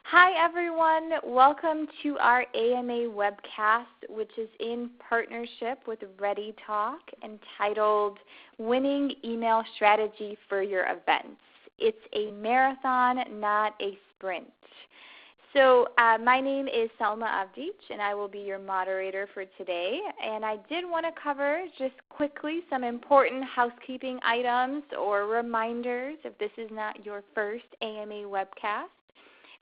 Hi, everyone. Welcome to our AMA webcast, which is in partnership with ReadyTalk, entitled Winning Email Strategy for Your Events. It's a marathon, not a sprint. So my name is Salma Avdic, and I will be your moderator for today. And I did want to cover just quickly some important housekeeping items or reminders if this is not your first AMA webcast.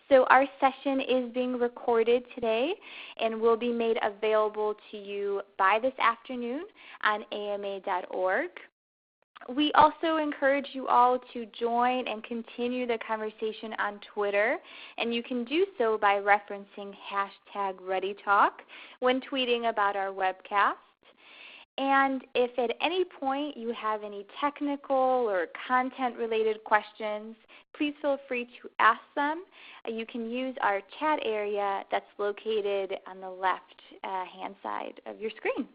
So our session is being recorded today and will be made available to you by this afternoon on ama.org. We also encourage you all to join and continue the conversation on Twitter, and you can do so by referencing hashtag ReadyTalk when tweeting about our webcast. And if at any point you have any technical or content-related questions, please feel free to ask them. You can use our chat area that's located on the left-hand side of your screen.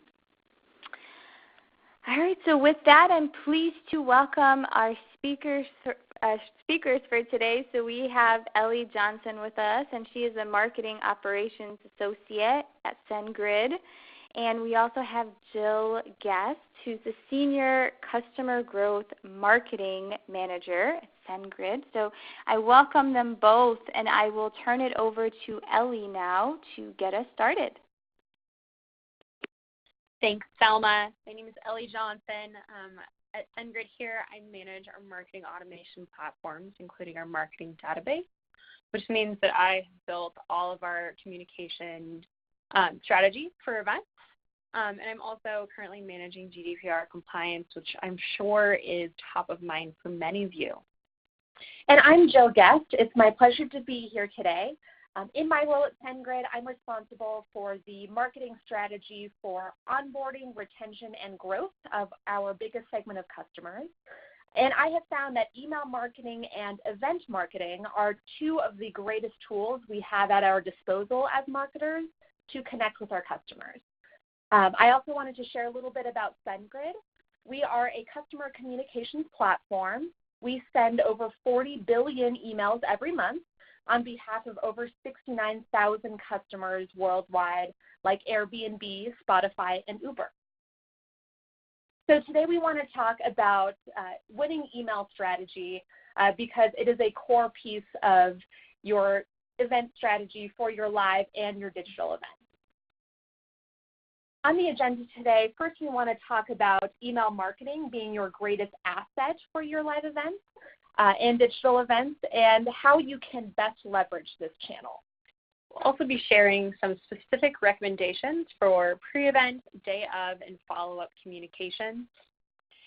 All right, so with that, I'm pleased to welcome our speakers for today. So we have Ellie Johnson with us, and she is a Marketing Operations Associate at SendGrid. And we also have Jill Guest, who's the Senior Customer Growth Marketing Manager at SendGrid. So I welcome them both, and I will turn it over to Ellie now to get us started. Thanks, Salma. My name is Ellie Johnson. At SendGrid here, I manage our marketing automation platforms, including our marketing database, which means that I have built all of our communication strategy for events. And I'm also currently managing GDPR compliance, which I'm sure is top of mind for many of you. And I'm Jill Guest. It's my pleasure to be here today. In my role at SendGrid, I'm responsible for the marketing strategy for onboarding, retention, and growth of our biggest segment of customers. And I have found that email marketing and event marketing are two of the greatest tools we have at our disposal as marketers to connect with our customers. I also wanted to share a little bit about SendGrid. We are a customer communications platform. We send over 40 billion emails every month on behalf of over 69,000 customers worldwide, like Airbnb, Spotify, and Uber. So today we want to talk about winning email strategy because it is a core piece of your event strategy for your live and your digital events. On the agenda today, first we want to talk about email marketing being your greatest asset for your live events and digital events, and how you can best leverage this channel. We'll also be sharing some specific recommendations for pre-event, day of, and follow-up communications.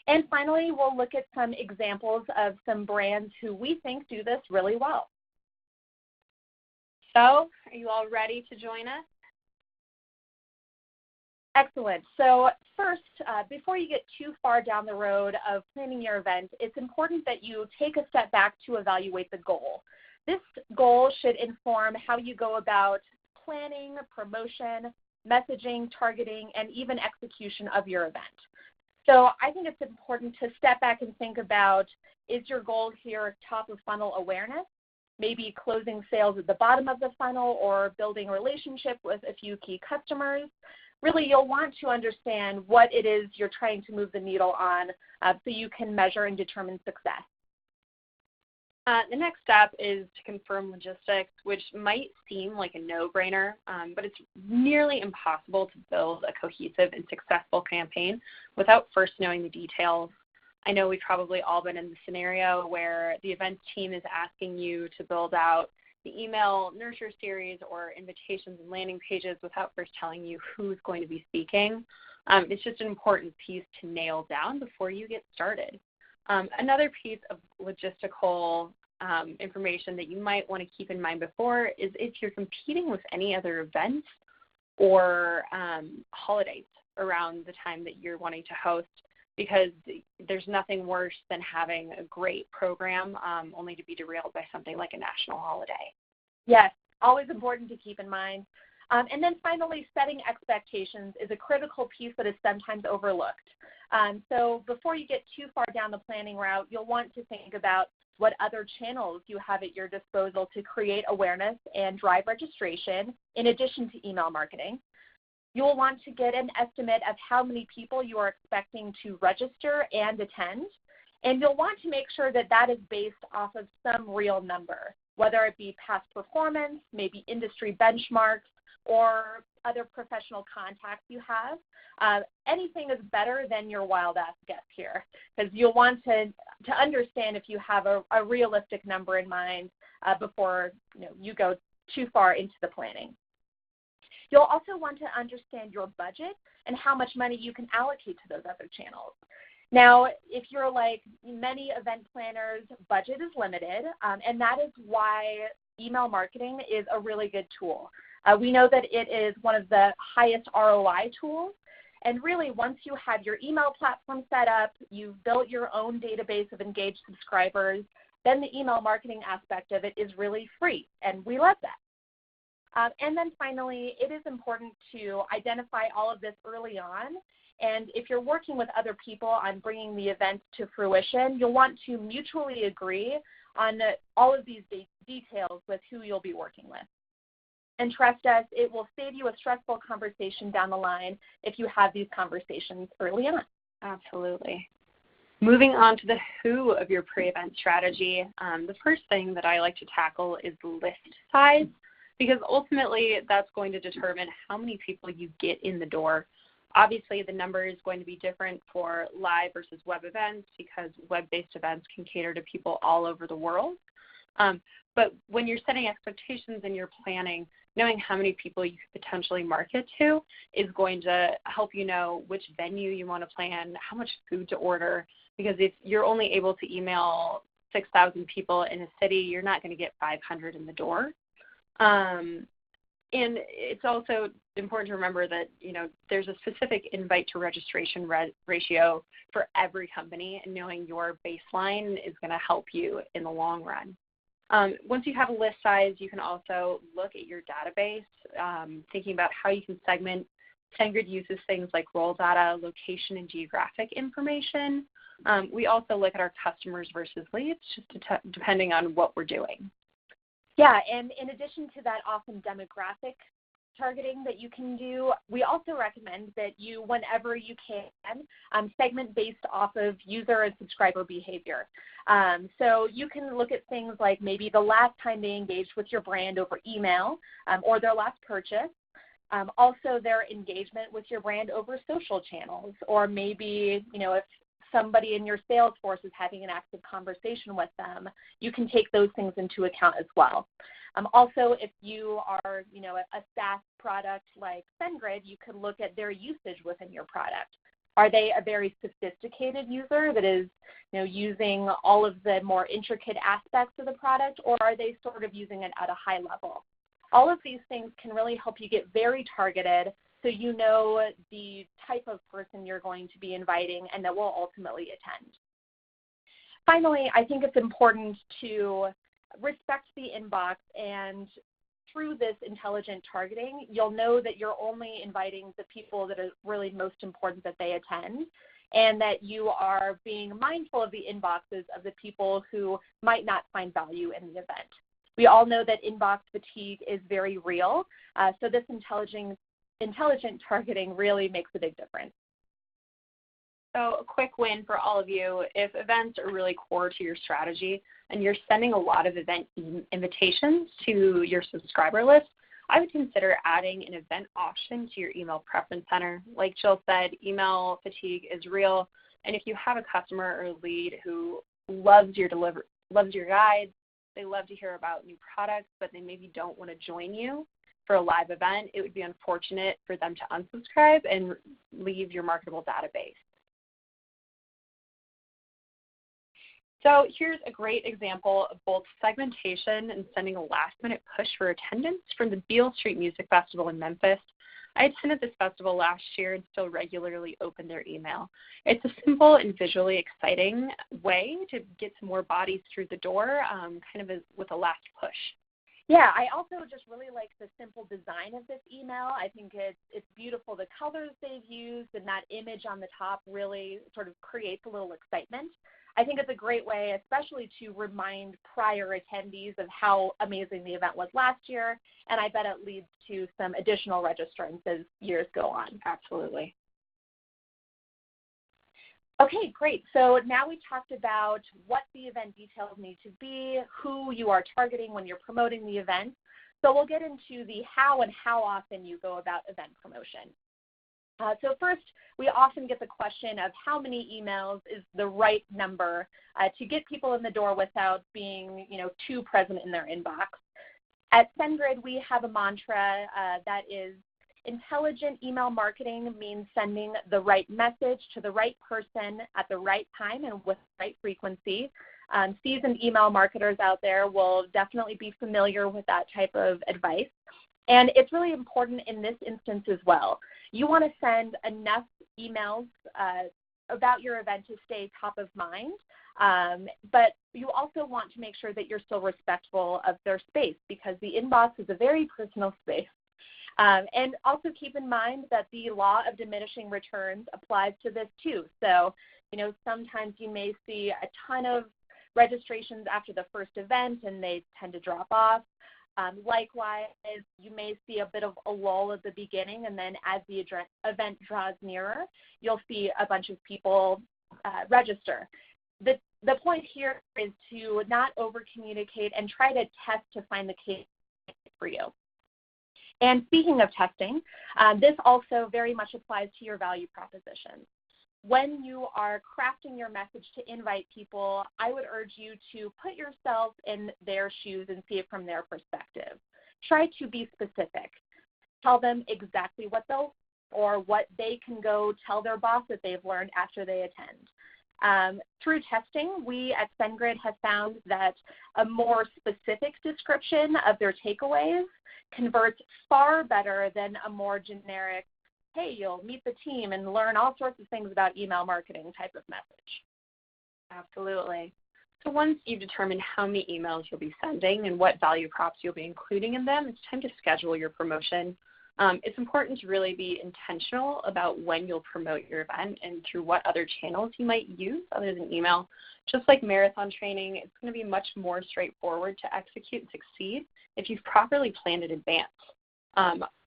And finally, we'll look at some examples of some brands who we think do this really well. So, are you all ready to join us? Excellent. So first, before you get too far down the road of planning your event, it's important that you take a step back to evaluate the goal. This goal should inform how you go about planning, promotion, messaging, targeting, and even execution of your event. So I think it's important to step back and think about, is your goal here top of funnel awareness, maybe closing sales at the bottom of the funnel or building a relationship with a few key customers? Really, you'll want to understand what it is you're trying to move the needle on so you can measure and determine success. The next step is to confirm logistics, which might seem like a no-brainer, but it's nearly impossible to build a cohesive and successful campaign without first knowing the details. I know we've probably all been in the scenario where the events team is asking you to build out the email nurture series or invitations and landing pages without first telling you who's going to be speaking. It's just an important piece to nail down before you get started. Another piece of logistical information that you might want to keep in mind before is if you're competing with any other events or holidays around the time that you're wanting to host, because there's nothing worse than having a great program only to be derailed by something like a national holiday. Yes, always important to keep in mind. And then finally, setting expectations is a critical piece that is sometimes overlooked. So before you get too far down the planning route, you'll want to think about what other channels you have at your disposal to create awareness and drive registration in addition to email marketing. You'll want to get an estimate of how many people you are expecting to register and attend. And you'll want to make sure that that is based off of some real number, whether it be past performance, maybe industry benchmarks, or other professional contacts you have. Anything is better than your wild-ass guess here, because you'll want to understand if you have a realistic number in mind before you go too far into the planning. You'll also want to understand your budget and how much money you can allocate to those other channels. Now, if you're like many event planners, budget is limited, and that is why email marketing is a really good tool. We know that it is one of the highest ROI tools, and really once you have your email platform set up, you've built your own database of engaged subscribers, then the email marketing aspect of it is really free, and we love that. And then finally, it is important to identify all of this early on. And if you're working with other people on bringing the event to fruition, you'll want to mutually agree on all of these details with who you'll be working with. And trust us, it will save you a stressful conversation down the line if you have these conversations early on. Absolutely. Moving on to the who of your pre-event strategy, the first thing that I like to tackle is list size, because ultimately that's going to determine how many people you get in the door. Obviously, the number is going to be different for live versus web events because web-based events can cater to people all over the world. But when you're setting expectations and you're planning, knowing how many people you could potentially market to is going to help you know which venue you want to plan, how much food to order, because if you're only able to email 6,000 people in a city, you're not going to get 500 in the door. And it's also important to remember that, there's a specific invite to registration ratio for every company, and knowing your baseline is going to help you in the long run. Once you have a list size, you can also look at your database, thinking about how you can segment. SendGrid uses things like role data, location, and geographic information. We also look at our customers versus leads, just depending on what we're doing. Yeah, and in addition to that awesome demographic targeting that you can do, we also recommend that you, whenever you can, segment based off of user and subscriber behavior. So you can look at things like maybe the last time they engaged with your brand over email or their last purchase. Also their engagement with your brand over social channels, or maybe, if somebody in your sales force is having an active conversation with them, you can take those things into account as well. Also, if you are, a SaaS product like SendGrid, you could look at their usage within your product. Are they a very sophisticated user that is, using all of the more intricate aspects of the product, or are they sort of using it at a high level? All of these things can really help you get very targeted, so you know the type of person you're going to be inviting and that will ultimately attend. Finally, I think it's important to respect the inbox, and through this intelligent targeting, you'll know that you're only inviting the people that are really most important that they attend, and that you are being mindful of the inboxes of the people who might not find value in the event. We all know that inbox fatigue is very real, so this intelligent targeting really makes a big difference. So a quick win for all of you: if events are really core to your strategy and you're sending a lot of event invitations to your subscriber list, I would consider adding an event option to your email preference center. Like Jill said, email fatigue is real, and if you have a customer or a lead who loves your guides, they love to hear about new products, but they maybe don't want to join you for a live event, it would be unfortunate for them to unsubscribe and leave your marketable database. So here's a great example of both segmentation and sending a last-minute push for attendance from the Beale Street Music Festival in Memphis. I attended this festival last year and still regularly open their email. It's a simple and visually exciting way to get some more bodies through the door, with a last push. Yeah, I also just really like the simple design of this email. I think it's beautiful. The colors they've used and that image on the top really sort of creates a little excitement. I think it's a great way, especially to remind prior attendees of how amazing the event was last year, and I bet it leads to some additional registrants as years go on. Absolutely. Okay, great. So now we talked about what the event details need to be, who you are targeting when you're promoting the event. So we'll get into the how and how often you go about event promotion. So first, we often get the question of how many emails is the right number to get people in the door without being, too present in their inbox. At SendGrid, we have a mantra that is, intelligent email marketing means sending the right message to the right person at the right time and with the right frequency. Seasoned email marketers out there will definitely be familiar with that type of advice. And it's really important in this instance as well. You want to send enough emails about your event to stay top of mind, but you also want to make sure that you're still respectful of their space because the inbox is a very personal space. And also keep in mind that the law of diminishing returns applies to this too. So, sometimes you may see a ton of registrations after the first event and they tend to drop off. Likewise, you may see a bit of a lull at the beginning, and then as the event draws nearer, you'll see a bunch of people register. The point here is to not over-communicate and try to test to find the case for you. And speaking of testing, this also very much applies to your value proposition. When you are crafting your message to invite people, I would urge you to put yourself in their shoes and see it from their perspective. Try to be specific. Tell them exactly what they'll or what they can go tell their boss that they've learned after they attend. Through testing, we at SendGrid have found that a more specific description of their takeaways converts far better than a more generic, hey, you'll meet the team and learn all sorts of things about email marketing type of message. Absolutely. So once you've determined how many emails you'll be sending and what value props you'll be including in them, it's time to schedule your promotion. It's important to really be intentional about when you'll promote your event and through what other channels you might use other than email. Just like marathon training, it's going to be much more straightforward to execute and succeed if you've properly planned in advance.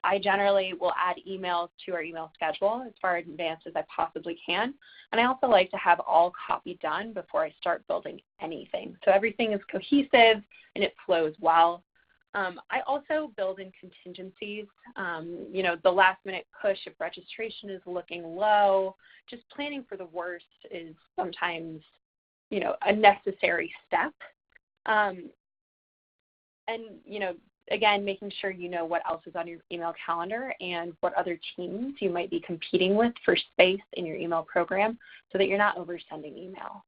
I generally will add emails to our email schedule as far in advance as I possibly can. And I also like to have all copy done before I start building anything. So everything is cohesive and it flows well. I also build in contingencies. The last minute push if registration is looking low, just planning for the worst is sometimes, a necessary step. Again, making sure you know what else is on your email calendar and what other teams you might be competing with for space in your email program so that you're not oversending email.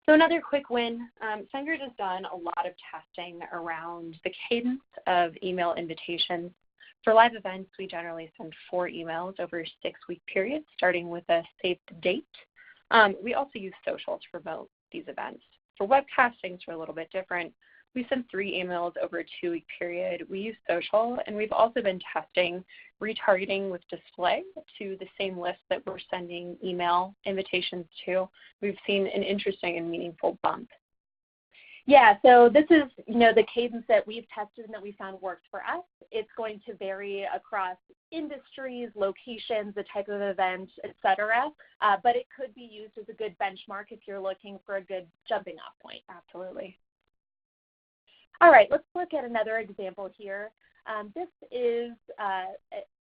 So another quick win, SendGrid has done a lot of testing around the cadence of email invitations. For live events, we generally send 4 emails over a 6-week period, starting with a saved date. We also use social to promote these events. For webcasts, things are a little bit different. We send 3 emails over a 2-week period. We use social, and we've also been testing retargeting with display to the same list that we're sending email invitations to. We've seen an interesting and meaningful bump. Yeah, so this is, the cadence that we've tested and that we found works for us. It's going to vary across industries, locations, the type of event, et cetera, but it could be used as a good benchmark if you're looking for a good jumping off point. Absolutely. All right, let's look at another example here. This is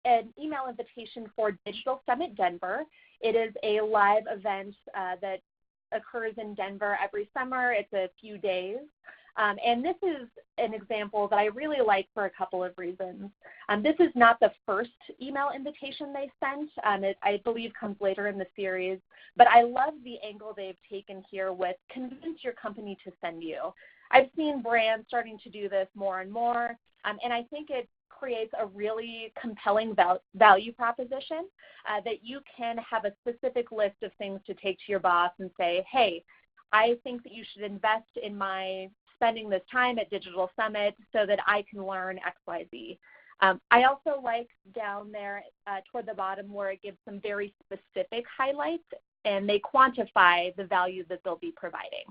an email invitation for Digital Summit Denver. It is a live event that occurs in Denver every summer. It's a few days. And this is an example that I really like for a couple of reasons. This is not the first email invitation they sent. It, I believe, comes later in the series. But I love the angle they've taken here with convince your company to send you. I've seen brands starting to do this more and more, and I think it creates a really compelling value proposition that you can have a specific list of things to take to your boss and say, hey, I think that you should invest in my spending this time at Digital Summit so that I can learn X, Y, Z. I also like down there toward the bottom where it gives some very specific highlights and they quantify the value that they'll be providing.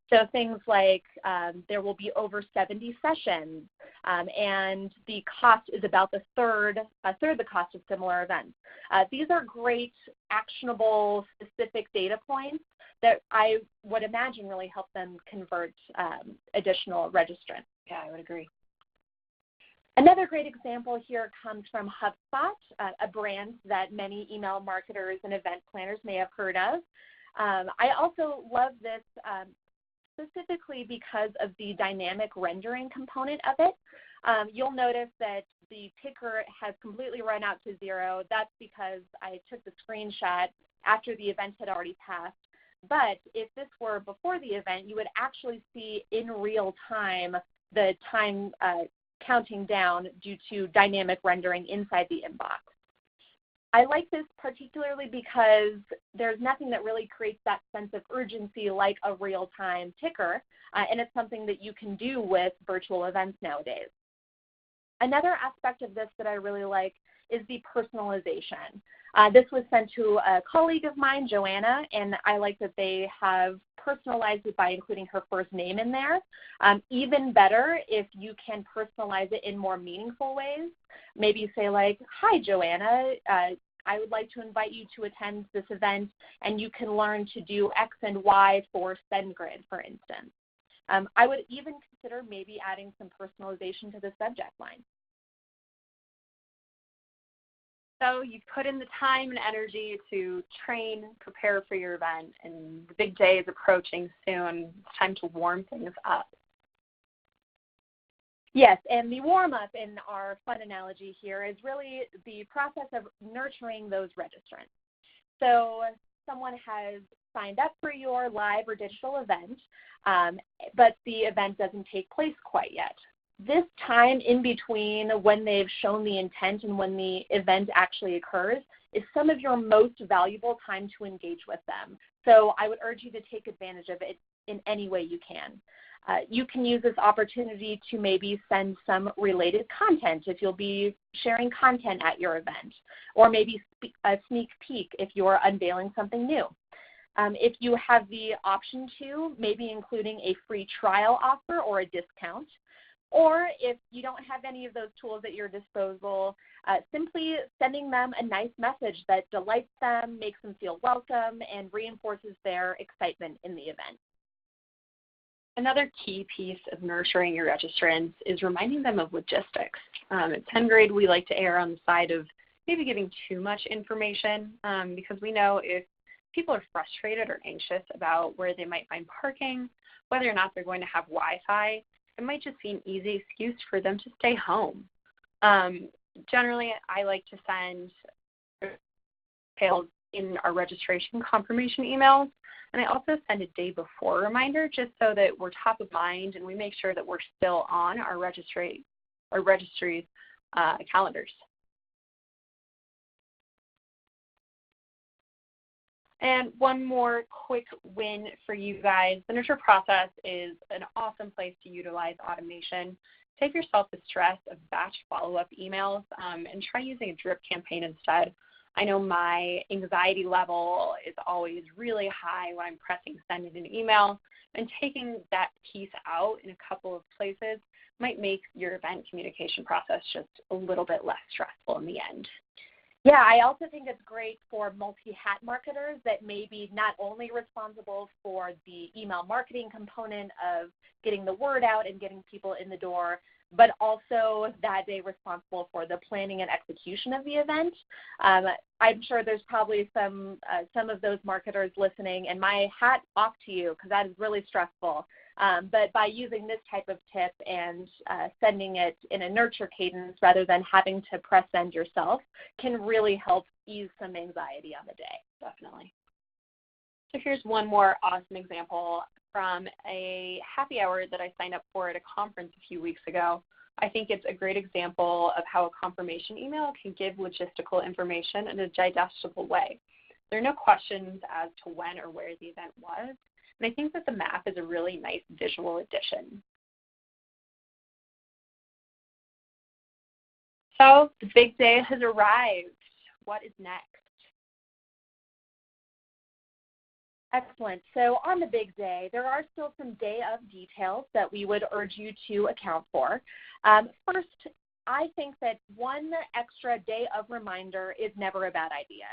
So things like there will be over 70 sessions, and the cost is about a third the cost of similar events. These are great, actionable, specific data points that I would imagine really help them convert additional registrants. Yeah, I would agree. Another great example here comes from HubSpot, a brand that many email marketers and event planners may have heard of. I also love this specifically because of the dynamic rendering component of it. You'll notice that the ticker has completely run out to 0. That's because I took the screenshot after the event had already passed. But if this were before the event, you would actually see in real time the time counting down due to dynamic rendering inside the inbox. I like this particularly because there's nothing that really creates that sense of urgency like a real-time ticker, and it's something that you can do with virtual events nowadays. Another aspect of this that I really like is the personalization. This was sent to a colleague of mine, Joanna, and I like that they have personalized it by including her first name in there. Even better if you can personalize it in more meaningful ways. Maybe say like, "Hi, Joanna, I would like to invite you to attend this event, and you can learn to do X and Y for SendGrid," for instance. I would even consider maybe adding some personalization to the subject line. So you've put in the time and energy to train, prepare for your event, and the big day is approaching soon. It's time to warm things up. Yes, and the warm-up in our fun analogy here is really the process of nurturing those registrants. So someone has signed up for your live or digital event, but the event doesn't take place quite yet. This time in between when they've shown the intent and when the event actually occurs is some of your most valuable time to engage with them. So I would urge you to take advantage of it in any way you can. You can use this opportunity to maybe send some related content if you'll be sharing content at your event, or maybe a sneak peek if you're unveiling something new. If you have the option to, maybe including a free trial offer or a discount. Or if you don't have any of those tools at your disposal, simply sending them a nice message that delights them, makes them feel welcome, and reinforces their excitement in the event. Another key piece of nurturing your registrants is reminding them of logistics. At SendGrid, we like to err on the side of maybe giving too much information because we know if people are frustrated or anxious about where they might find parking, whether or not they're going to have Wi-Fi, it might just be an easy excuse for them to stay home. Generally, I like to send details in our registration confirmation emails, and I also send a day before reminder just so that we're top of mind and we make sure that we're still on our registry's calendars. And one more quick win for you guys. The nurture process is an awesome place to utilize automation. Save yourself the stress of batch follow-up emails and try using a drip campaign instead. I know my anxiety level is always really high when I'm pressing send in an email, and taking that piece out in a couple of places might make your event communication process just a little bit less stressful in the end. Yeah, I also think it's great for multi-hat marketers that may be not only responsible for the email marketing component of getting the word out and getting people in the door, but also that day responsible for the planning and execution of the event. I'm sure there's probably some of those marketers listening, and my hat off to you because that is really stressful. But by using this type of tip and sending it in a nurture cadence rather than having to press send yourself can really help ease some anxiety on the day. Definitely. So here's one more awesome example from a happy hour that I signed up for at a conference a few weeks ago. I think it's a great example of how a confirmation email can give logistical information in a digestible way. There are no questions as to when or where the event was, and I think that the map is a really nice visual addition. So the big day has arrived. What is next? Excellent. So on the big day, there are still some day of details that we would urge you to account for. First, I think that one extra day of reminder is never a bad idea.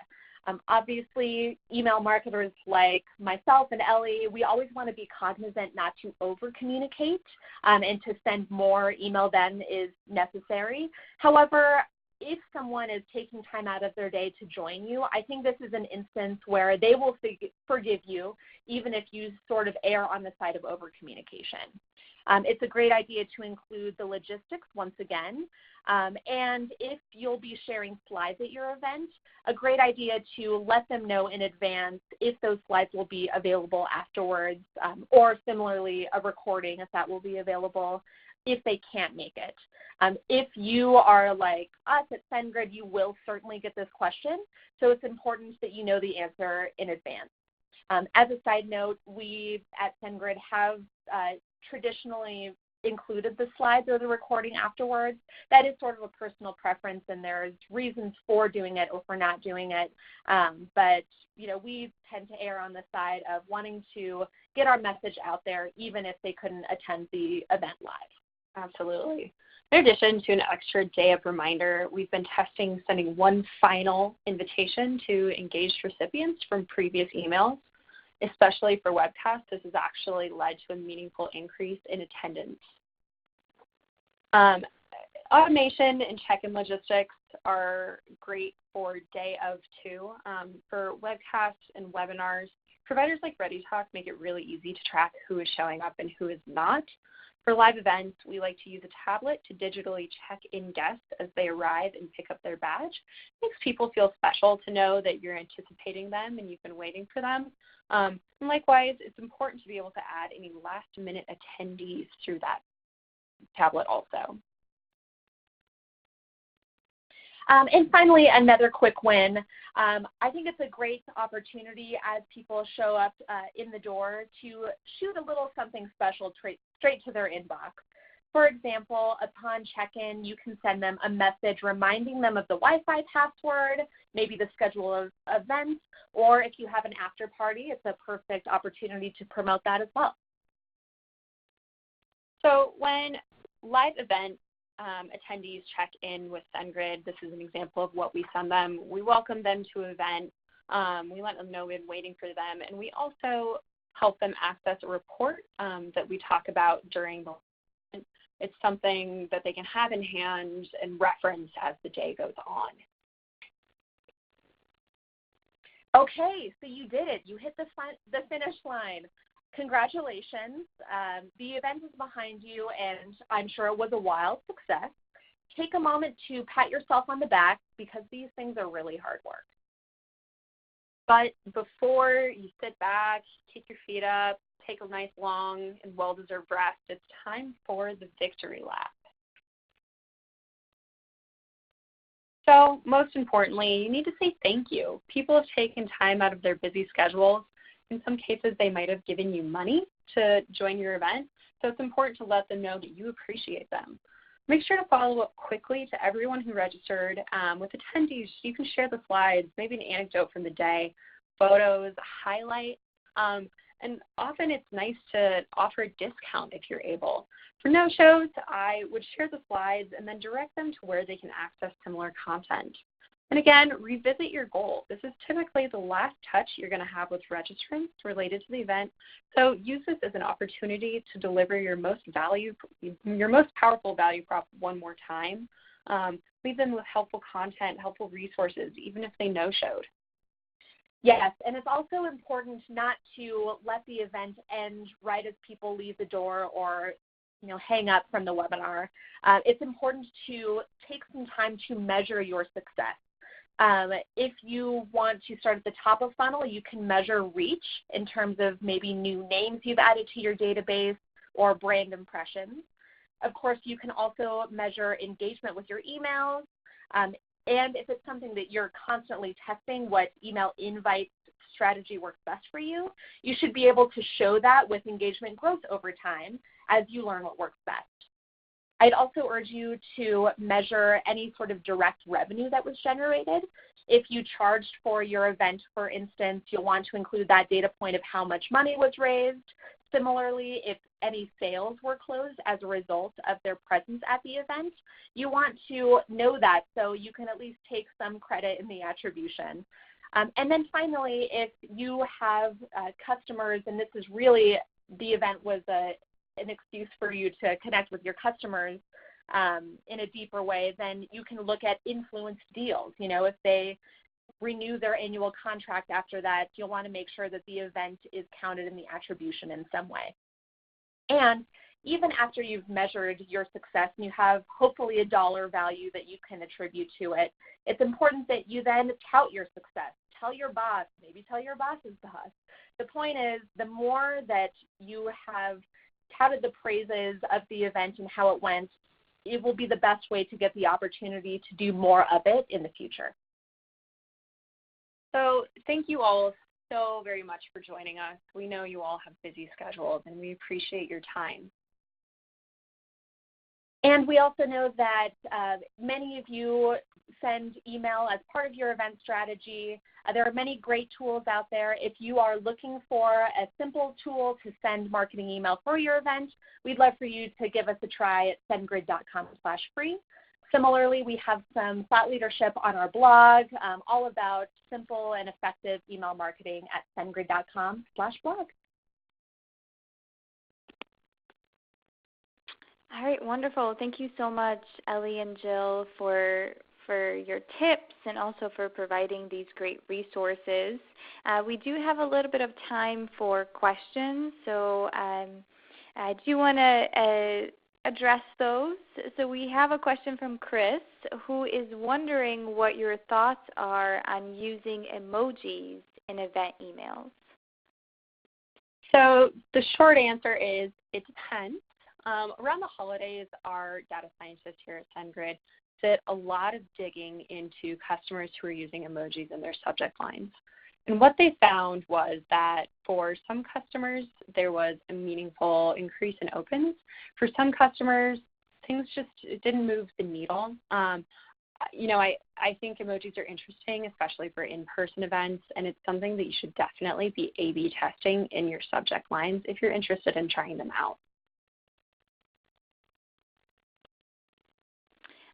Obviously, email marketers like myself and Ellie, we always want to be cognizant not to over-communicate and to send more email than is necessary. However, if someone is taking time out of their day to join you, I think this is an instance where they will forgive you, even if you sort of err on the side of over-communication. It's a great idea to include the logistics once again. And if you'll be sharing slides at your event, a great idea to let them know in advance if those slides will be available afterwards, or similarly a recording if that will be available if they can't make it. If you are like us at SendGrid, you will certainly get this question, so it's important that you know the answer in advance. As a side note, we at SendGrid have traditionally included the slides or the recording afterwards. That is sort of a personal preference, and there's reasons for doing it or for not doing it. But we tend to err on the side of wanting to get our message out there, even if they couldn't attend the event live. Absolutely. In addition to an extra day of reminder, we've been testing sending one final invitation to engaged recipients from previous emails. Especially for webcasts, this has actually led to a meaningful increase in attendance. Automation and check-in logistics are great for day of two. For webcasts and webinars, providers like ReadyTalk make it really easy to track who is showing up and who is not. For live events, we like to use a tablet to digitally check in guests as they arrive and pick up their badge. It makes people feel special to know that you're anticipating them and you've been waiting for them. And likewise, it's important to be able to add any last-minute attendees through that tablet also. And finally, another quick win. I think it's a great opportunity as people show up in the door to shoot a little something special straight to their inbox. For example, upon check-in, you can send them a message reminding them of the Wi-Fi password, maybe the schedule of events, or if you have an after party, it's a perfect opportunity to promote that as well. So when live event attendees check in with SendGrid, this is an example of what we send them. We welcome them to an event. We let them know we've been waiting for them, and we also help them access a report that we talk about during the event. It's something that they can have in hand and reference as the day goes on. Okay, so you did it. You hit the finish line. Congratulations. The event is behind you, and I'm sure it was a wild success. Take a moment to pat yourself on the back because these things are really hard work. But before you sit back, kick your feet up, take a nice long and well-deserved rest, it's time for the victory lap. So most importantly, you need to say thank you. People have taken time out of their busy schedules. In some cases, they might have given you money to join your event, so it's important to let them know that you appreciate them. Make sure to follow up quickly to everyone who registered. With attendees, you can share the slides, maybe an anecdote from the day, photos, a highlight, and often it's nice to offer a discount if you're able. For no-shows, I would share the slides and then direct them to where they can access similar content. And again, revisit your goal. This is typically the last touch you're going to have with registrants related to the event. So use this as an opportunity to deliver your most powerful value prop one more time. Leave them with helpful content, helpful resources, even if they no-showed. Yes, and it's also important not to let the event end right as people leave the door or hang up from the webinar. It's important to take some time to measure your success. If you want to start at the top of funnel, you can measure reach in terms of maybe new names you've added to your database or brand impressions. Of course, you can also measure engagement with your emails. And if it's something that you're constantly testing, what email invite strategy works best for you, you should be able to show that with engagement growth over time as you learn what works best. I'd also urge you to measure any sort of direct revenue that was generated. If you charged for your event, for instance, you'll want to include that data point of how much money was raised. Similarly, if any sales were closed as a result of their presence at the event, you want to know that so you can at least take some credit in the attribution. And then finally, if you have customers, and this is really, the event was an excuse for you to connect with your customers in a deeper way, then you can look at influenced deals. You know, if they renew their annual contract after that, you'll want to make sure that the event is counted in the attribution in some way. And even after you've measured your success and you have hopefully a dollar value that you can attribute to it, it's important that you then tout your success. Tell your boss, maybe tell your boss's boss. The point is, the more that you have touted the praises of the event and how it went, it will be the best way to get the opportunity to do more of it in the future. So thank you all so very much for joining us. We know you all have busy schedules, and we appreciate your time. And we also know that many of you send email as part of your event strategy. There are many great tools out there. If you are looking for a simple tool to send marketing email for your event, we'd love for you to give us a try at sendgrid.com/free. Similarly, we have some thought leadership on our blog, all about simple and effective email marketing at sendgrid.com/blog. All right, wonderful. Thank you so much, Ellie and Jill, for your tips and also for providing these great resources. We do have a little bit of time for questions, so I do want to address those. So we have a question from Chris, who is wondering what your thoughts are on using emojis in event emails. So the short answer is it depends. Around the holidays, our data scientists here at SendGrid did a lot of digging into customers who are using emojis in their subject lines. And what they found was that for some customers, there was a meaningful increase in opens. For some customers, things just didn't move the needle. I think emojis are interesting, especially for in-person events, and it's something that you should definitely be A/B testing in your subject lines if you're interested in trying them out.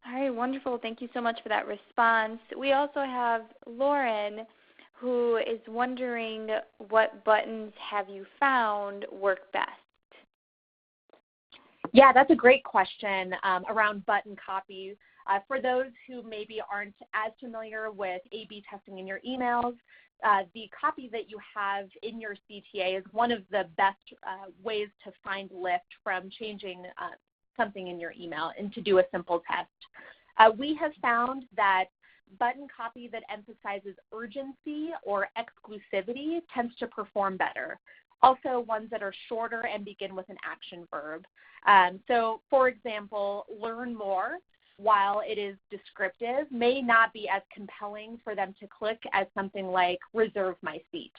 All right, wonderful. Thank you so much for that response. We also have Lauren, who is wondering what buttons have you found work best? Yeah, that's a great question around button copy. For those who maybe aren't as familiar with A/B testing in your emails, the copy that you have in your CTA is one of the best ways to find lift from changing something in your email and to do a simple test. We have found that button copy that emphasizes urgency or exclusivity tends to perform better. Also, ones that are shorter and begin with an action verb. So, for example, learn more, while it is descriptive, may not be as compelling for them to click as something like reserve my seat.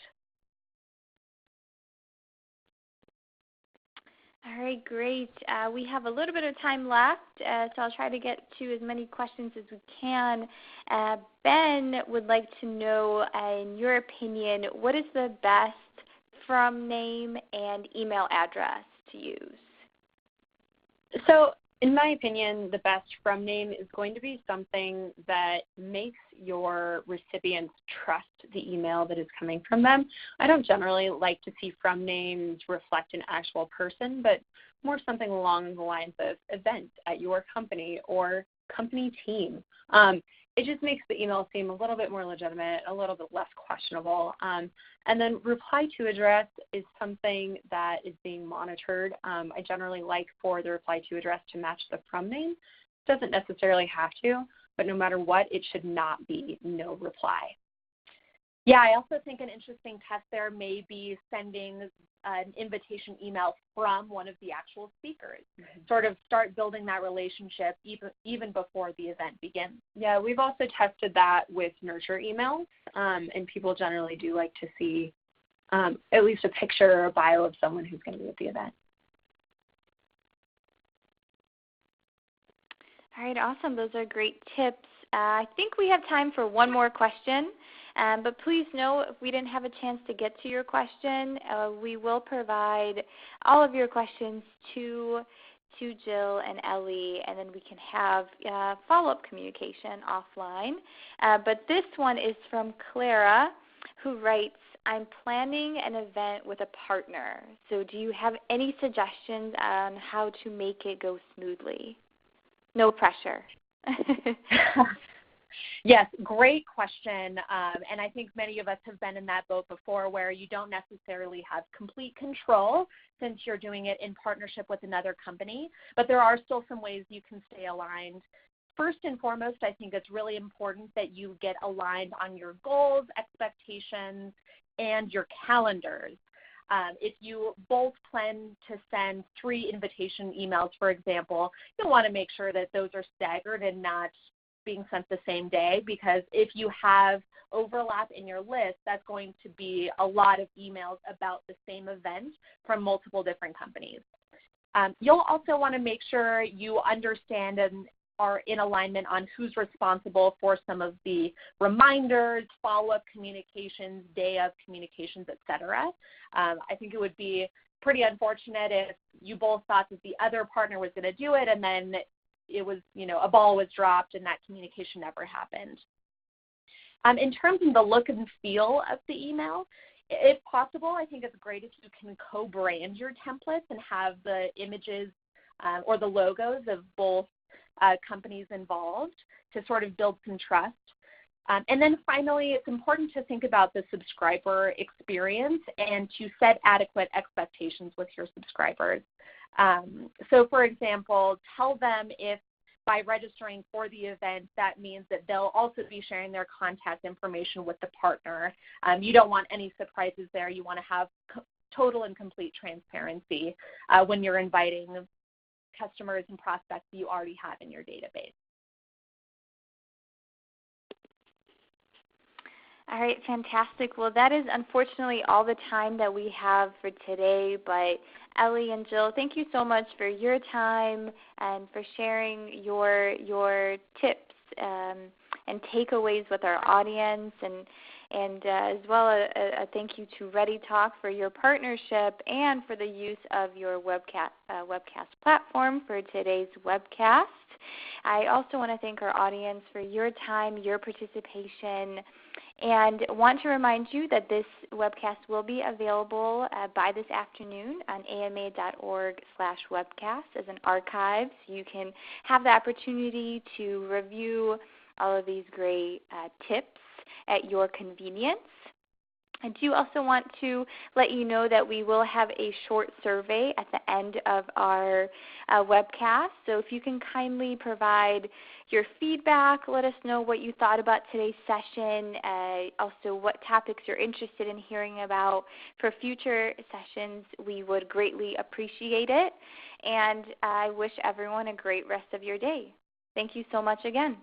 All right, great. We have a little bit of time left, so I'll try to get to as many questions as we can. Ben would like to know, in your opinion, what is the best from name and email address to use? So, in my opinion, the best from name is going to be something that makes your recipients trust the email that is coming from them. I don't generally like to see from names reflect an actual person, but more something along the lines of event at your company or company team. It just makes the email seem a little bit more legitimate, a little bit less questionable. And then reply to address is something that is being monitored. I generally like for the reply to address to match the from name. It doesn't necessarily have to, but no matter what, it should not be no reply. Yeah, I also think an interesting test there may be sending an invitation email from one of the actual speakers. Sort of start building that relationship even before the event begins. Yeah, we've also tested that with nurture emails, and people generally do like to see at least a picture or a bio of someone who's going to be at the event. All right, awesome. Those are great tips. I think we have time for one more question, but please know if we didn't have a chance to get to your question, we will provide all of your questions to Jill and Ellie, and then we can have follow-up communication offline. But this one is from Clara, who writes, I'm planning an event with a partner. So do you have any suggestions on how to make it go smoothly? No pressure. Yes, great question. And I think many of us have been in that boat before where you don't necessarily have complete control since you're doing it in partnership with another company, but there are still some ways you can stay aligned. First and foremost, I think it's really important that you get aligned on your goals, expectations, and your calendars. If you both plan to send 3 invitation emails, for example, you'll want to make sure that those are staggered and not being sent the same day, because if you have overlap in your list, that's going to be a lot of emails about the same event from multiple different companies. You'll also want to make sure you understand and are in alignment on who's responsible for some of the reminders, follow-up communications, day of communications, etc. I think it would be pretty unfortunate if you both thought that the other partner was going to do it and then it was, a ball was dropped and that communication never happened. In terms of the look and feel of the email, if possible, I think it's great if you can co-brand your templates and have the images or the logos of both companies involved to sort of build some trust. And then finally, it's important to think about the subscriber experience and to set adequate expectations with your subscribers. So for example, tell them if by registering for the event, that means that they'll also be sharing their contact information with the partner. You don't want any surprises there. You want to have total and complete transparency when you're inviting customers and prospects that you already have in your database. All right, fantastic. Well, that is unfortunately all the time that we have for today, but Ellie and Jill, thank you so much for your time and for sharing your tips and takeaways with our audience, and as well a thank you to ReadyTalk for your partnership and for the use of your webcast platform for today's webcast. I also want to thank our audience for your time, your participation, and want to remind you that this webcast will be available by this afternoon on ama.org/webcast as an archive, so you can have the opportunity to review all of these great tips at your convenience. I do also want to let you know that we will have a short survey at the end of our webcast. So if you can kindly provide your feedback, let us know what you thought about today's session, also what topics you're interested in hearing about for future sessions. We would greatly appreciate it. And I wish everyone a great rest of your day. Thank you so much again.